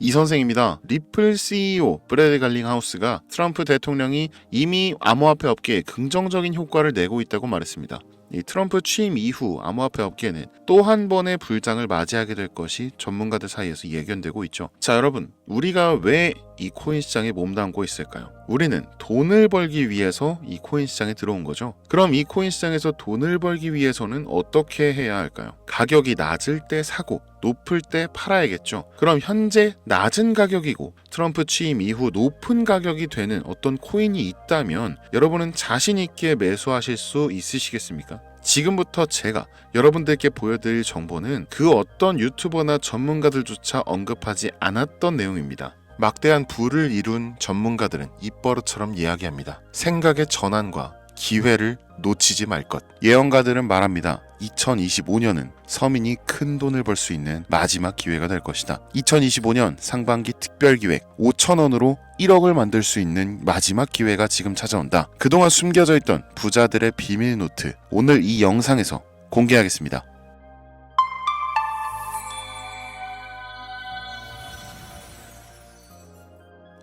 이 선생입니다. 리플 CEO 브래드 갈링하우스가 트럼프 대통령이 이미 암호화폐 업계에 긍정적인 효과를 내고 있다고 말했습니다. 이 트럼프 취임 이후 암호화폐 업계는 또 한 번의 불장을 맞이하게 될 것이 전문가들 사이에서 예견되고 있죠. 자, 여러분, 우리가 왜 이 코인 시장에 몸담고 있을까요? 우리는 돈을 벌기 위해서 이 코인 시장에 들어온 거죠. 그럼 이 코인 시장에서 돈을 벌기 위해서는 어떻게 해야 할까요? 가격이 낮을 때 사고 높을 때 팔아야겠죠. 그럼 현재 낮은 가격이고 트럼프 취임 이후 높은 가격이 되는 어떤 코인이 있다면 여러분은 자신 있게 매수하실 수 있으시겠습니까? 지금부터 제가 여러분들께 보여드릴 정보는 그 어떤 유튜버나 전문가들조차 언급하지 않았던 내용입니다. 막대한 부를 이룬 전문가들은 입버릇처럼 이야기합니다. 생각의 전환과 기회를 놓치지 말 것. 예언가들은 말합니다. 2025년은 서민이 큰 돈을 벌 수 있는 마지막 기회가 될 것이다. 2025년 상반기 특별기획 5,000원으로 1억을 만들 수 있는 마지막 기회가 지금 찾아온다. 그동안 숨겨져 있던 부자들의 비밀 노트, 오늘 이 영상에서 공개하겠습니다.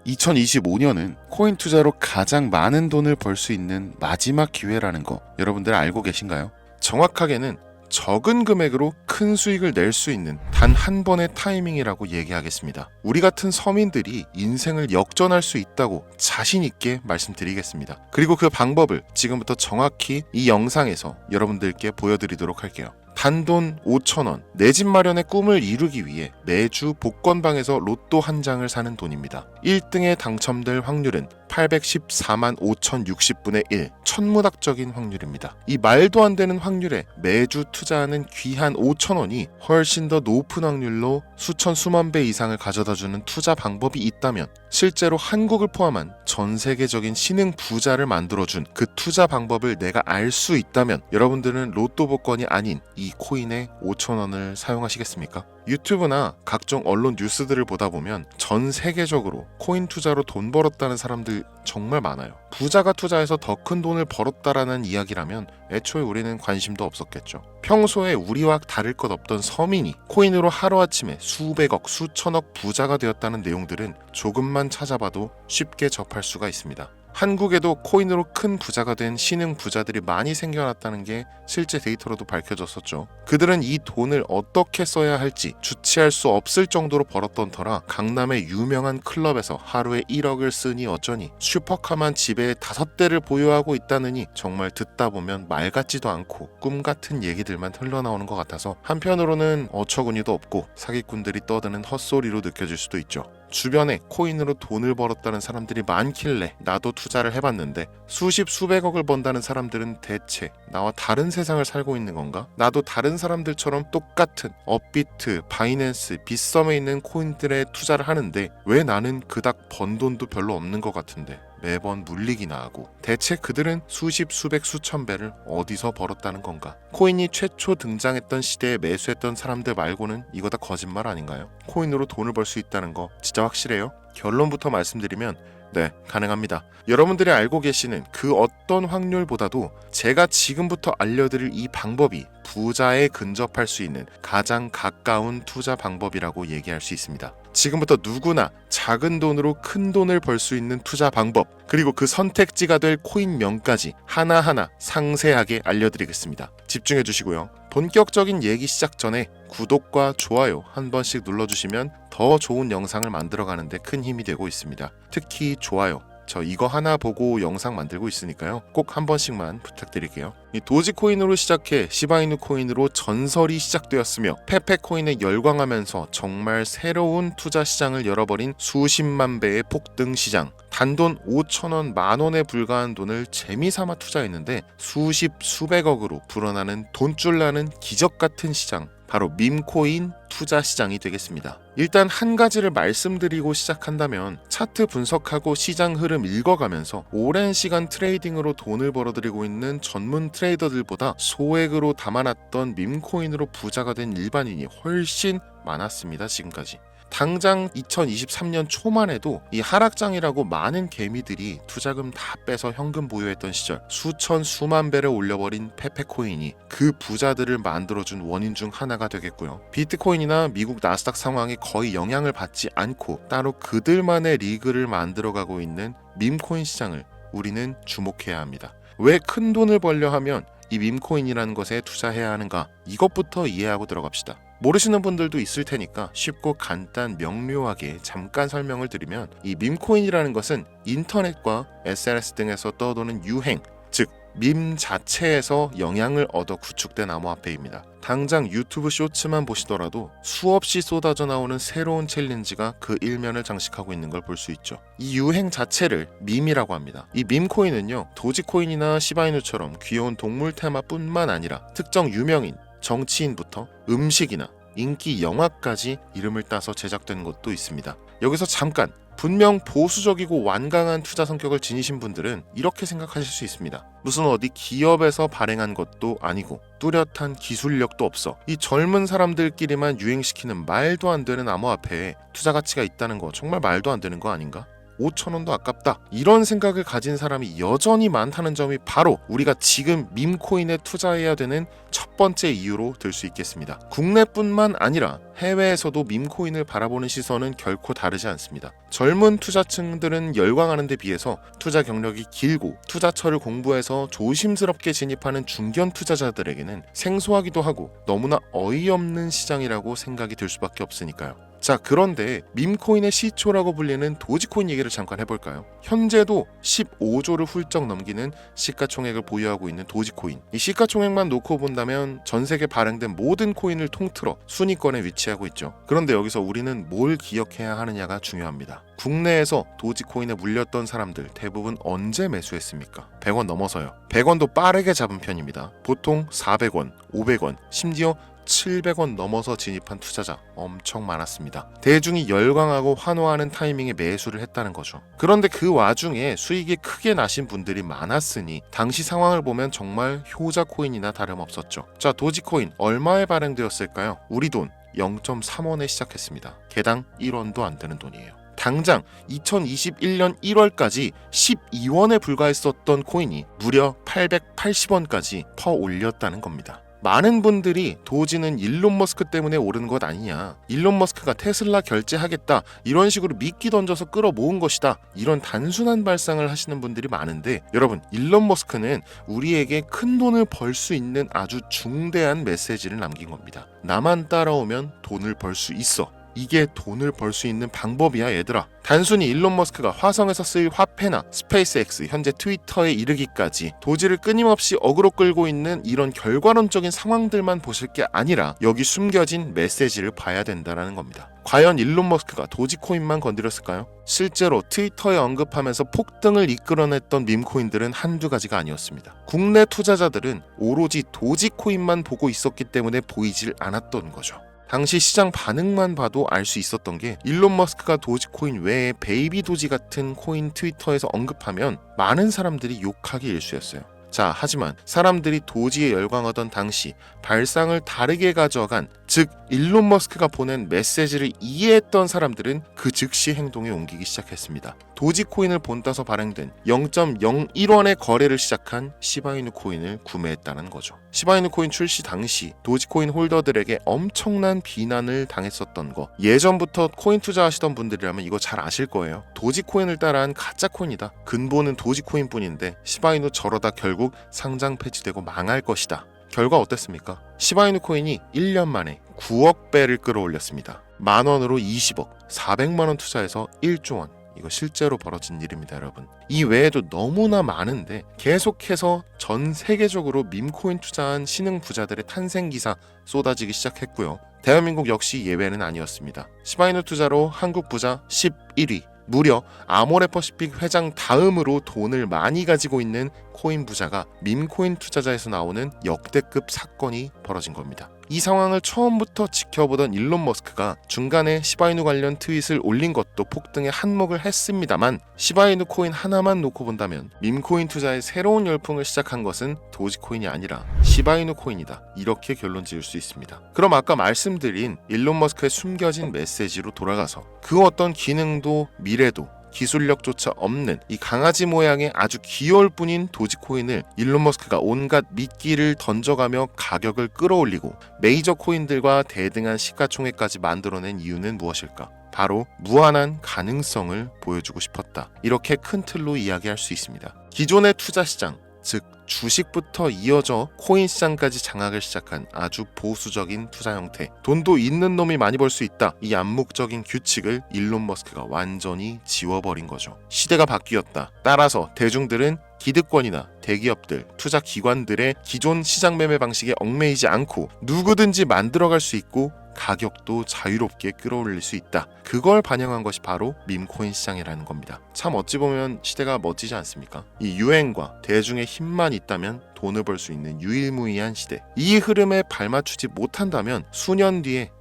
2025년은 코인 투자로 가장 많은 돈을 벌 수 있는 마지막 기회라는 거 여러분들 알고 계신가요? 정확하게는 적은 금액으로 큰 수익을 낼 수 있는 단 한 번의 타이밍이라고 얘기하겠습니다. 우리 같은 서민들이 인생을 역전할 수 있다고 자신 있게 말씀드리겠습니다. 그리고 그 방법을 지금부터 정확히 이 영상에서 여러분들께 보여드리도록 할게요. 단돈 5,000원, 내 집 마련의 꿈을 이루기 위해 매주 복권방에서 로또 한 장을 사는 돈입니다. 1등에 당첨될 확률은 814만 5,060분의 1, 천문학적인 확률입니다. 이 말도 안 되는 확률에 매주 투자하는 귀한 5,000원이 훨씬 더 높은 확률로 수천 수만 배 이상을 가져다주는 투자 방법이 있다면 실제로 한국을 포함한 전 세계적인 신흥 부자를 만들어준 그 투자 방법을 내가 알 수 있다면 여러분들은 로또 복권이 아닌 이 코인의 5,000원을 사용하시겠습니까? 유튜브나 각종 언론 뉴스들을 보다 보면 전 세계적으로 코인 투자로 돈 벌었다는 사람들 정말 많아요. 부자가 투자해서 더 큰 돈을 벌었다라는 이야기라면 애초에 우리는 관심도 없었겠죠. 평소에 우리와 다를 것 없던 서민이 코인으로 하루아침에 수백억, 수천억 부자가 되었다는 내용들은 조금만 찾아봐도 쉽게 접할 수가 있습니다. 한국에도 코인으로 큰 부자가 된 신흥 부자들이 많이 생겨났다는 게 실제 데이터로도 밝혀졌었죠. 그들은 이 돈을 어떻게 써야 할지 주체할 수 없을 정도로 벌었던 터라 강남의 유명한 클럽에서 하루에 1억을 쓰니 어쩌니 슈퍼카만 집에 5대를 보유하고 있다느니 정말 듣다 보면 말 같지도 않고 꿈 같은 얘기들만 흘러나오는 것 같아서 한편으로는 어처구니도 없고 사기꾼들이 떠드는 헛소리로 느껴질 수도 있죠. 주변에 코인으로 돈을 벌었다는 사람들이 많길래 나도 투자를 해봤는데 수십 수백억을 번다는 사람들은 대체 나와 다른 세상을 살고 있는 건가? 나도 다른 사람들처럼 똑같은 업비트, 바이낸스, 빗썸에 있는 코인들에 투자를 하는데 왜 나는 그닥 번 돈도 별로 없는 것 같은데 매번 물리기나 하고 대체 그들은 수십 수백 수천 배를 어디서 벌었다는 건가? 코인이 최초 등장했던 시대에 매수했던 사람들 말고는 이거 다 거짓말 아닌가요? 코인으로 돈을 벌 수 있다는 거 진짜 확실해요? 결론부터 말씀드리면 네, 가능합니다. 여러분들이 알고 계시는 그 어떤 확률보다도 제가 지금부터 알려드릴 이 방법이 부자에 근접할 수 있는 가장 가까운 투자 방법이라고 얘기할 수 있습니다. 지금부터 누구나 작은 돈으로 큰 돈을 벌 수 있는 투자 방법, 그리고 그 선택지가 될 코인명까지 하나하나 상세하게 알려드리겠습니다. 집중해 주시고요. 본격적인 얘기 시작 전에 구독과 좋아요 한 번씩 눌러주시면 더 좋은 영상을 만들어가는데 큰 힘이 되고 있습니다. 특히 좋아요. 저 이거 하나 보고 영상 만들고 있으니까요. 꼭 한 번씩만 부탁드릴게요. 이 도지코인으로 시작해 시바이누 코인으로 전설이 시작되었으며 페페코인에 열광하면서 정말 새로운 투자 시장을 열어버린 수십만 배의 폭등 시장. 단돈 5,000원, 만원에 불과한 돈을 재미삼아 투자했는데 수십, 수백억으로 불어나는 돈줄 나는 기적 같은 시장. 바로 밈코인 투자 시장이 되겠습니다. 일단 한 가지를 말씀드리고 시작한다면 차트 분석하고 시장 흐름 읽어가면서 오랜 시간 트레이딩으로 돈을 벌어들이고 있는 전문 트레이더들보다 소액으로 담아놨던 밈코인으로 부자가 된 일반인이 훨씬 많았습니다. 지금까지. 당장 2023년 초만 해도 이 하락장이라고 많은 개미들이 투자금 다 빼서 현금 보유했던 시절 수천 수만 배를 올려버린 페페코인이 그 부자들을 만들어준 원인 중 하나가 되겠고요. 비트코인이나 미국 나스닥 상황에 거의 영향을 받지 않고 따로 그들만의 리그를 만들어가고 있는 밈코인 시장을 우리는 주목해야 합니다. 왜 큰 돈을 벌려 하면 이 밈코인이라는 것에 투자해야 하는가? 이것부터 이해하고 들어갑시다. 모르시는 분들도 있을 테니까 쉽고 간단 명료하게 잠깐 설명을 드리면 이 밈코인이라는 것은 인터넷과 SNS 등에서 떠도는 유행, 즉 밈 자체에서 영향을 얻어 구축된 암호화폐입니다. 당장 유튜브 쇼츠만 보시더라도 수없이 쏟아져 나오는 새로운 챌린지가 그 일면을 장식하고 있는 걸 볼 수 있죠. 이 유행 자체를 밈이라고 합니다. 이 밈코인은요, 도지코인이나 시바이누처럼 귀여운 동물 테마뿐만 아니라 특정 유명인, 정치인부터 음식이나 인기 영화까지 이름을 따서 제작된 것도 있습니다. 여기서 잠깐, 분명 보수적이고 완강한 투자 성격을 지니신 분들은 이렇게 생각하실 수 있습니다. 무슨 어디 기업에서 발행한 것도 아니고 뚜렷한 기술력도 없어 이 젊은 사람들끼리만 유행시키는 말도 안 되는 암호화폐에 투자 가치가 있다는 거 정말 말도 안 되는 거 아닌가? 5,000원도 아깝다. 이런 생각을 가진 사람이 여전히 많다는 점이 바로 우리가 지금 밈코인에 투자해야 되는 첫 번째 이유로 들 수 있겠습니다. 국내뿐만 아니라 해외에서도 밈코인을 바라보는 시선은 결코 다르지 않습니다. 젊은 투자층들은 열광하는 데 비해서 투자 경력이 길고 투자처를 공부해서 조심스럽게 진입하는 중견 투자자들에게는 생소하기도 하고 너무나 어이없는 시장이라고 생각이 들 수밖에 없으니까요. 자, 그런데 밈코인의 시초라고 불리는 도지코인 얘기를 잠깐 해볼까요? 현재도 15조를 훌쩍 넘기는 시가총액을 보유하고 있는 도지코인. 이 시가총액만 놓고 본다면 전 세계 발행된 모든 코인을 통틀어 순위권에 위치하고 있죠. 그런데 여기서 우리는 뭘 기억해야 하느냐가 중요합니다. 국내에서 도지코인에 물렸던 사람들 대부분 언제 매수했습니까? 100원 넘어서요. 100원도 빠르게 잡은 편입니다. 보통 400원, 500원, 심지어 700원 넘어서 진입한 투자자 엄청 많았습니다. 대중이 열광하고 환호하는 타이밍에 매수를 했다는 거죠. 그런데 그 와중에 수익이 크게 나신 분들이 많았으니 당시 상황을 보면 정말 효자 코인이나 다름없었죠. 자, 도지코인 얼마에 발행되었을까요? 우리 돈 0.3원에 시작했습니다. 개당 1원도 안 되는 돈이에요. 당장 2021년 1월까지 12원에 불과했었던 코인이 무려 880원까지 퍼 올렸다는 겁니다. 많은 분들이 도지는 일론 머스크 때문에 오른 것 아니냐, 일론 머스크가 테슬라 결제하겠다 이런 식으로 미끼 던져서 끌어모은 것이다, 이런 단순한 발상을 하시는 분들이 많은데, 여러분, 일론 머스크는 우리에게 큰 돈을 벌 수 있는 아주 중대한 메시지를 남긴 겁니다. 나만 따라오면 돈을 벌 수 있어. 이게 돈을 벌 수 있는 방법이야, 얘들아. 단순히 일론 머스크가 화성에서 쓸 화폐나 스페이스X, 현재 트위터에 이르기까지 도지를 끊임없이 어그로 끌고 있는 이런 결과론적인 상황들만 보실 게 아니라 여기 숨겨진 메시지를 봐야 된다는 겁니다. 과연 일론 머스크가 도지코인만 건드렸을까요? 실제로 트위터에 언급하면서 폭등을 이끌어냈던 밈코인들은 한두 가지가 아니었습니다. 국내 투자자들은 오로지 도지코인만 보고 있었기 때문에 보이질 않았던 거죠. 당시 시장 반응만 봐도 알 수 있었던 게, 일론 머스크가 도지코인 외에 베이비 도지 같은 코인 트위터에서 언급하면 많은 사람들이 욕하기 일쑤였어요. 자, 하지만 사람들이 도지에 열광하던 당시 발상을 다르게 가져간, 즉 일론 머스크가 보낸 메시지를 이해했던 사람들은 그 즉시 행동에 옮기기 시작했습니다. 도지코인을 본따서 발행된 0.01원의 거래를 시작한 시바이누 코인을 구매했다는 거죠. 시바이누 코인 출시 당시 도지코인 홀더들에게 엄청난 비난을 당했었던 거, 예전부터 코인 투자하시던 분들이라면 이거 잘 아실 거예요. 도지코인을 따라한 가짜 코인이다. 근본은 도지코인 뿐인데 시바이누 저러다 결국 상장 폐지되고 망할 것이다. 결과 어땠습니까? 시바이누 코인이 1년 만에 9억 배를 끌어올렸습니다. 만원으로 20억, 400만원 투자해서 1조 원. 이거 실제로 벌어진 일입니다, 여러분. 이 외에도 너무나 많은데 계속해서 전 세계적으로 밈코인 투자한 신흥 부자들의 탄생 기사 쏟아지기 시작했고요. 대한민국 역시 예외는 아니었습니다. 시바이누 투자로 한국 부자 11위, 무려 아모레퍼시픽 회장 다음으로 돈을 많이 가지고 있는 코인 부자가 밈코인 투자자에서 나오는 역대급 사건이 벌어진 겁니다. 이 상황을 처음부터 지켜보던 일론 머스크가 중간에 시바이누 관련 트윗을 올린 것도 폭등에 한몫을 했습니다만, 시바이누 코인 하나만 놓고 본다면 밈코인 투자의 새로운 열풍을 시작한 것은 도지코인이 아니라 시바이누 코인이다, 이렇게 결론 지을 수 있습니다. 그럼 아까 말씀드린 일론 머스크의 숨겨진 메시지로 돌아가서 그 어떤 기능도 미래도 기술력조차 없는 이 강아지 모양의 아주 귀여울 뿐인 도지코인을 일론 머스크가 온갖 미끼를 던져가며 가격을 끌어올리고 메이저 코인들과 대등한 시가총액까지 만들어낸 이유는 무엇일까? 바로 무한한 가능성을 보여주고 싶었다, 이렇게 큰 틀로 이야기할 수 있습니다. 기존의 투자 시장, 즉 주식부터 이어져 코인 시장까지 장악을 시작한 아주 보수적인 투자 형태, 돈도 있는 놈이 많이 벌 수 있다, 이 암묵적인 규칙을 일론 머스크가 완전히 지워버린 거죠. 시대가 바뀌었다. 따라서 대중들은 기득권이나 대기업들, 투자 기관들의 기존 시장 매매 방식에 얽매이지 않고 누구든지 만들어갈 수 있고 가격도 자유롭게 끌어올릴 수 있다. 그걸 반영한 것이 바로 밈코인 시장이라는 겁니다. 참 어찌 보면 시대가 멋지지 않습니까? 이 유행과 대중의 힘만 있다면 돈을 벌 수 있는 유일무이한 시대. 이 흐름에 발맞추지 못한다면 수년 뒤에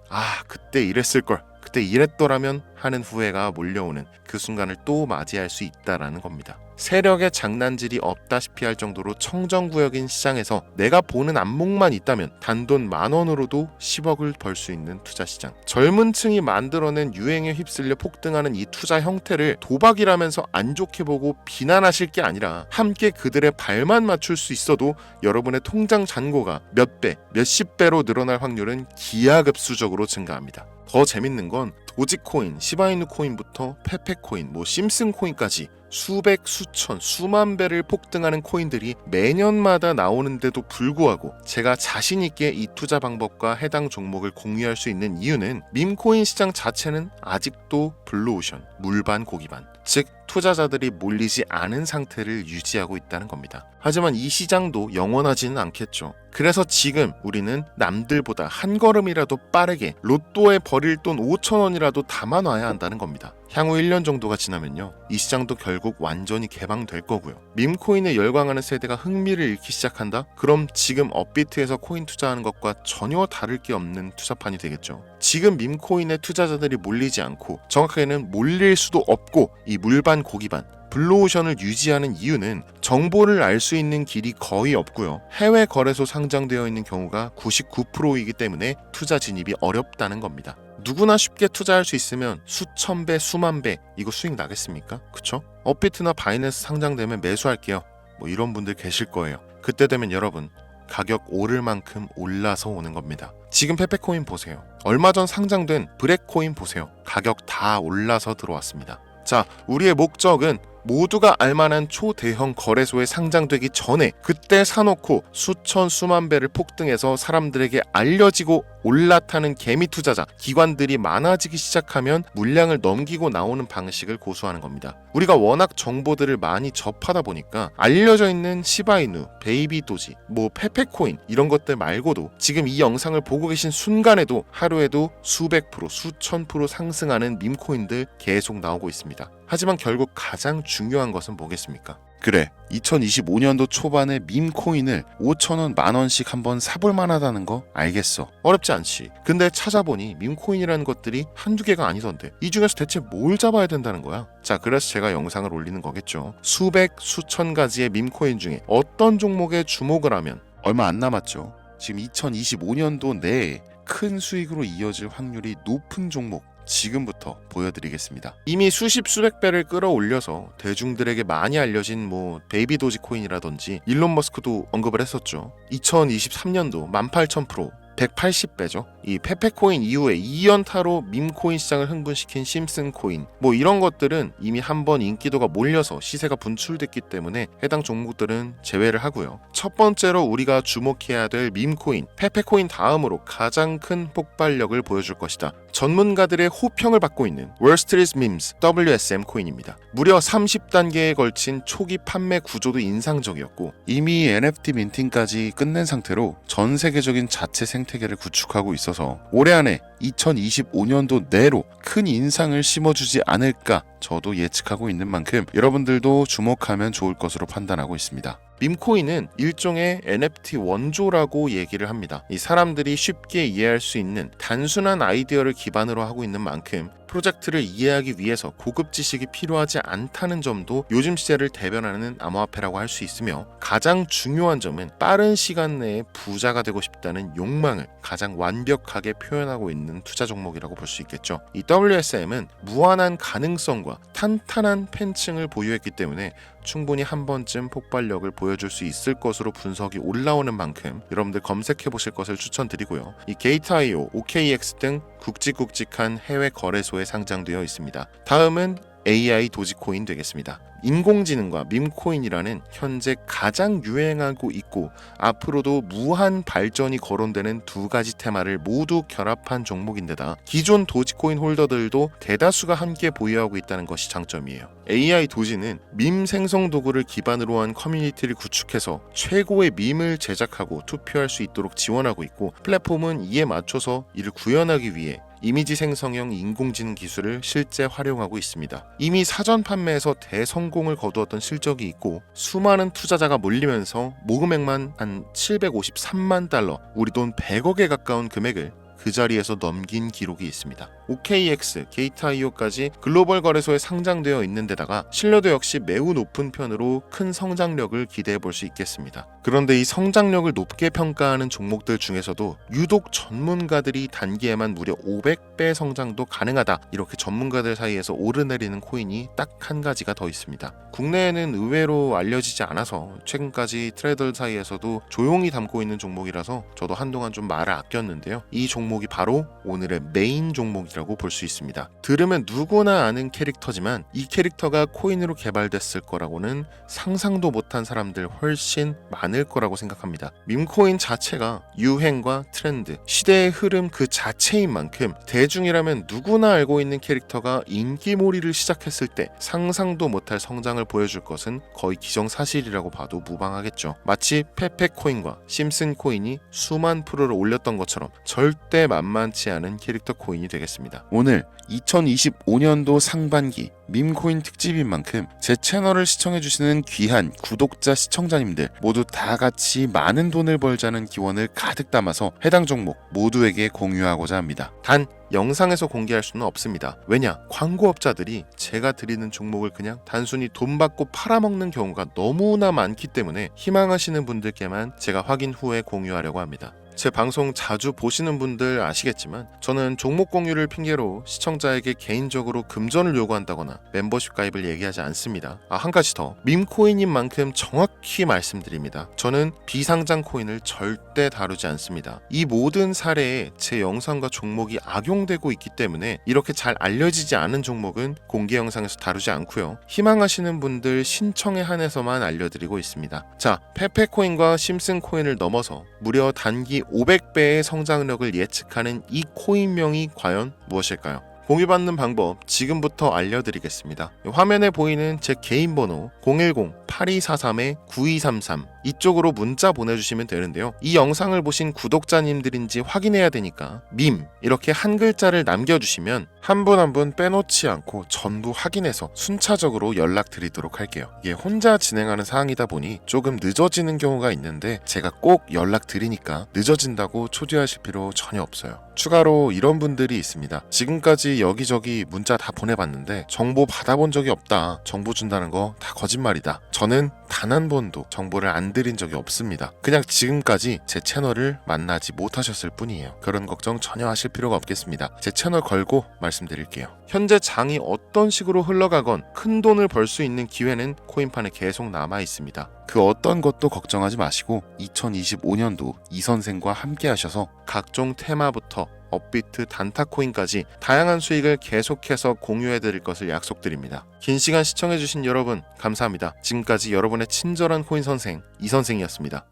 그때 이랬을걸, 그때 이랬더라면 하는 후회가 몰려오는 그 순간을 또 맞이할 수 있다라는 겁니다. 세력의 장난질이 없다시피 할 정도로 청정구역인 시장에서 내가 보는 안목만 있다면 단돈 10,000원으로도 10억을 벌 수 있는 투자 시장. 젊은 층이 만들어낸 유행에 휩쓸려 폭등하는 이 투자 형태를 도박이라면서 안 좋게 보고 비난하실 게 아니라 함께 그들의 발만 맞출 수 있어도 여러분의 통장 잔고가 몇 배, 몇십 배로 늘어날 확률은 기하급수적으로 증가합니다. 더 재밌는 건 도지코인, 시바이누 코인부터 페페코인, 심슨코인까지 수백, 수천, 수만 배를 폭등하는 코인들이 매년마다 나오는데도 불구하고 제가 자신있게 이 투자 방법과 해당 종목을 공유할 수 있는 이유는 밈코인 시장 자체는 아직도 블루오션, 물반 고기반, 즉 투자자들이 몰리지 않은 상태를 유지하고 있다는 겁니다. 하지만 이 시장도 영원하지는 않겠죠. 그래서 지금 우리는 남들보다 한 걸음이라도 빠르게 로또에 버릴 돈 5,000원이라도 담아놔야 한다는 겁니다. 향후 1년 정도가 지나면요, 이 시장도 결국 완전히 개방될 거고요. 밈코인에 열광하는 세대가 흥미를 잃기 시작한다? 그럼 지금 업비트에서 코인 투자하는 것과 전혀 다를 게 없는 투자판이 되겠죠. 지금 밈코인에 투자자들이 몰리지 않고, 정확하게는 몰릴 수도 없고, 이 물반 고기반 블루오션을 유지하는 이유는 정보를 알 수 있는 길이 거의 없고요, 해외 거래소 상장되어 있는 경우가 99%이기 때문에 투자 진입이 어렵다는 겁니다. 누구나 쉽게 투자할 수 있으면 수천 배, 수만 배 이거 수익 나겠습니까? 그쵸? 업비트나 바이낸스 상장되면 매수할게요, 이런 분들 계실 거예요. 그때 되면 여러분, 가격 오를 만큼 올라서 오는 겁니다. 지금 페페코인 보세요. 얼마 전 상장된 브렉코인 보세요. 가격 다 올라서 들어왔습니다. 자, 우리의 목적은 모두가 알만한 초대형 거래소에 상장되기 전에 그때 사놓고 수천 수만 배를 폭등해서 사람들에게 알려지고 올라타는 개미 투자자, 기관들이 많아지기 시작하면 물량을 넘기고 나오는 방식을 고수하는 겁니다. 우리가 워낙 정보들을 많이 접하다 보니까 알려져 있는 시바이누, 베이비도지, 페페코인 이런 것들 말고도 지금 이 영상을 보고 계신 순간에도 하루에도 수백 프로, 수천 프로 상승하는 밈코인들 계속 나오고 있습니다. 하지만 결국 가장 중요한 것은 뭐겠습니까? 그래, 2025년도 초반에 밈코인을 5,000원, 10,000원씩 한번 사볼 만하다는 거 알겠어. 어렵지 않지. 근데 찾아보니 밈코인이라는 것들이 한두 개가 아니던데 이 중에서 대체 뭘 잡아야 된다는 거야? 자, 그래서 제가 영상을 올리는 거겠죠. 수백, 수천 가지의 밈코인 중에 어떤 종목에 주목을 하면 얼마 안 남았죠. 지금 2025년도 내에 큰 수익으로 이어질 확률이 높은 종목 지금부터 보여드리겠습니다. 이미 수십 수백 배를 끌어올려서 대중들에게 많이 알려진 베이비도지 코인이라든지 일론 머스크도 언급을 했었죠. 2023년도 18,000%, 180배죠. 이 페페코인 이후에 2연타로 밈코인 시장을 흥분시킨 심슨코인 이런 것들은 이미 한번 인기도가 몰려서 시세가 분출됐기 때문에 해당 종목들은 제외를 하고요. 첫 번째로 우리가 주목해야 될 밈코인, 페페코인 다음으로 가장 큰 폭발력을 보여줄 것이다. 전문가들의 호평을 받고 있는 월스트리트 밈스 WSM 코인입니다. 무려 30단계에 걸친 초기 판매 구조도 인상적이었고 이미 NFT 민팅까지 끝낸 상태로 전 세계적인 자체 생태계를 구축하고 있어서 올해 안에 2025년도 내로 큰 인상을 심어주지 않을까 저도 예측하고 있는 만큼 여러분들도 주목하면 좋을 것으로 판단하고 있습니다. 밈코인은 일종의 NFT 원조라고 얘기를 합니다. 이 사람들이 쉽게 이해할 수 있는 단순한 아이디어를 기반으로 하고 있는 만큼 프로젝트를 이해하기 위해서 고급 지식이 필요하지 않다는 점도 요즘 시대를 대변하는 암호화폐라고 할 수 있으며, 가장 중요한 점은 빠른 시간 내에 부자가 되고 싶다는 욕망을 가장 완벽하게 표현하고 있는 투자 종목이라고 볼 수 있겠죠. 이 WSM은 무한한 가능성과 탄탄한 팬층을 보유했기 때문에 충분히 한 번쯤 폭발력을 보여줄 수 있을 것으로 분석이 올라오는 만큼 여러분들 검색해 보실 것을 추천드리고요. 이 게이트.io, OKX 등 굵직굵직한 해외 거래소에 상장되어 있습니다. 다음은 AI 도지코인 되겠습니다. 인공지능과 밈코인이라는 현재 가장 유행하고 있고 앞으로도 무한 발전이 거론되는 두 가지 테마를 모두 결합한 종목인데다 기존 도지코인 홀더들도 대다수가 함께 보유하고 있다는 것이 장점이에요. AI 도지는 밈 생성 도구를 기반으로 한 커뮤니티를 구축해서 최고의 밈을 제작하고 투표할 수 있도록 지원하고 있고, 플랫폼은 이에 맞춰서 이를 구현하기 위해 이미지 생성형 인공지능 기술을 실제 활용하고 있습니다. 이미 사전 판매에서 대성공을 거두었던 실적이 있고 수많은 투자자가 몰리면서 모금액만 한 753만 달러, 우리 돈 100억에 가까운 금액을 그 자리에서 넘긴 기록이 있습니다. OKX, 게이트.io까지 글로벌 거래소에 상장되어 있는 데다가 신뢰도 역시 매우 높은 편으로 큰 성장력을 기대해 볼 수 있겠습니다. 그런데 이 성장력을 높게 평가하는 종목들 중에서도 유독 전문가들이 단기에만 무려 500배 성장도 가능하다, 이렇게 전문가들 사이에서 오르내리는 코인이 딱 한 가지가 더 있습니다. 국내에는 의외로 알려지지 않아서 최근까지 트레이더 사이에서도 조용히 담고 있는 종목이라서 저도 한동안 좀 말을 아꼈는데요. 이 종목이 바로 오늘의 메인 종목이라고 볼 수 있습니다. 들으면 누구나 아는 캐릭터지만 이 캐릭터가 코인으로 개발됐을 거라고는 상상도 못한 사람들 훨씬 많을 거라고 생각합니다. 밈코인 자체가 유행과 트렌드, 시대의 흐름 그 자체인 만큼 대중이라면 누구나 알고 있는 캐릭터가 인기몰이를 시작했을 때 상상도 못할 성장을 보여줄 것은 거의 기정사실이라고 봐도 무방하겠죠. 마치 페페코인과 심슨코인이 수만 프로를 올렸던 것처럼 절대 만만치 않은 캐릭터 코인이 되겠습니다. 오늘 2025년도 상반기 밈코인 특집인 만큼 제 채널을 시청해주시는 귀한 구독자 시청자님들 모두 다 같이 많은 돈을 벌자는 기원을 가득 담아서 해당 종목 모두에게 공유하고자 합니다. 단 영상에서 공개할 수는 없습니다. 왜냐? 광고업자들이 제가 드리는 종목을 그냥 단순히 돈 받고 팔아먹는 경우가 너무나 많기 때문에 희망하시는 분들께만 제가 확인 후에 공유하려고 합니다. 제 방송 자주 보시는 분들 아시겠지만 저는 종목 공유를 핑계로 시청자에게 개인적으로 금전을 요구한다거나 멤버십 가입을 얘기하지 않습니다. 한 가지 더, 밈코인인 만큼 정확히 말씀드립니다. 저는 비상장 코인을 절대 다루지 않습니다. 이 모든 사례에 제 영상과 종목이 악용되고 있기 때문에 이렇게 잘 알려지지 않은 종목은 공개 영상에서 다루지 않고요. 희망하시는 분들 신청에 한해서만 알려드리고 있습니다. 자, 페페코인과 심슨코인을 넘어서 무려 단기 500배의 성장력을 예측하는 이 코인명이 과연 무엇일까요? 공유받는 방법 지금부터 알려드리겠습니다. 화면에 보이는 제 개인 번호 010-8243-9233 이쪽으로 문자 보내주시면 되는데요. 이 영상을 보신 구독자님들인지 확인해야 되니까 밈 이렇게 한 글자를 남겨주시면 한 분 한 분 빼놓지 않고 전부 확인해서 순차적으로 연락드리도록 할게요. 이게 혼자 진행하는 사항이다 보니 조금 늦어지는 경우가 있는데 제가 꼭 연락드리니까 늦어진다고 초조하실 필요 전혀 없어요. 추가로 이런 분들이 있습니다. 지금까지 여기저기 문자 다 보내봤는데 정보 받아본 적이 없다. 정보 준다는 거 다 거짓말이다. 저는 단 한 번도 정보를 안 드린 적이 없습니다. 그냥 지금까지 제 채널을 만나지 못하셨을 뿐이에요. 그런 걱정 전혀 하실 필요가 없겠습니다. 제 채널 걸고 말씀드릴게요. 현재 장이 어떤 식으로 흘러가건 큰 돈을 벌 수 있는 기회는 코인판에 계속 남아 있습니다. 그 어떤 것도 걱정하지 마시고 2025년도 이 선생과 함께 하셔서 각종 테마부터 업비트, 단타코인까지 다양한 수익을 계속해서 공유해드릴 것을 약속드립니다. 긴 시간 시청해주신 여러분 감사합니다. 지금까지 여러분의 친절한 코인 선생 이선생이었습니다.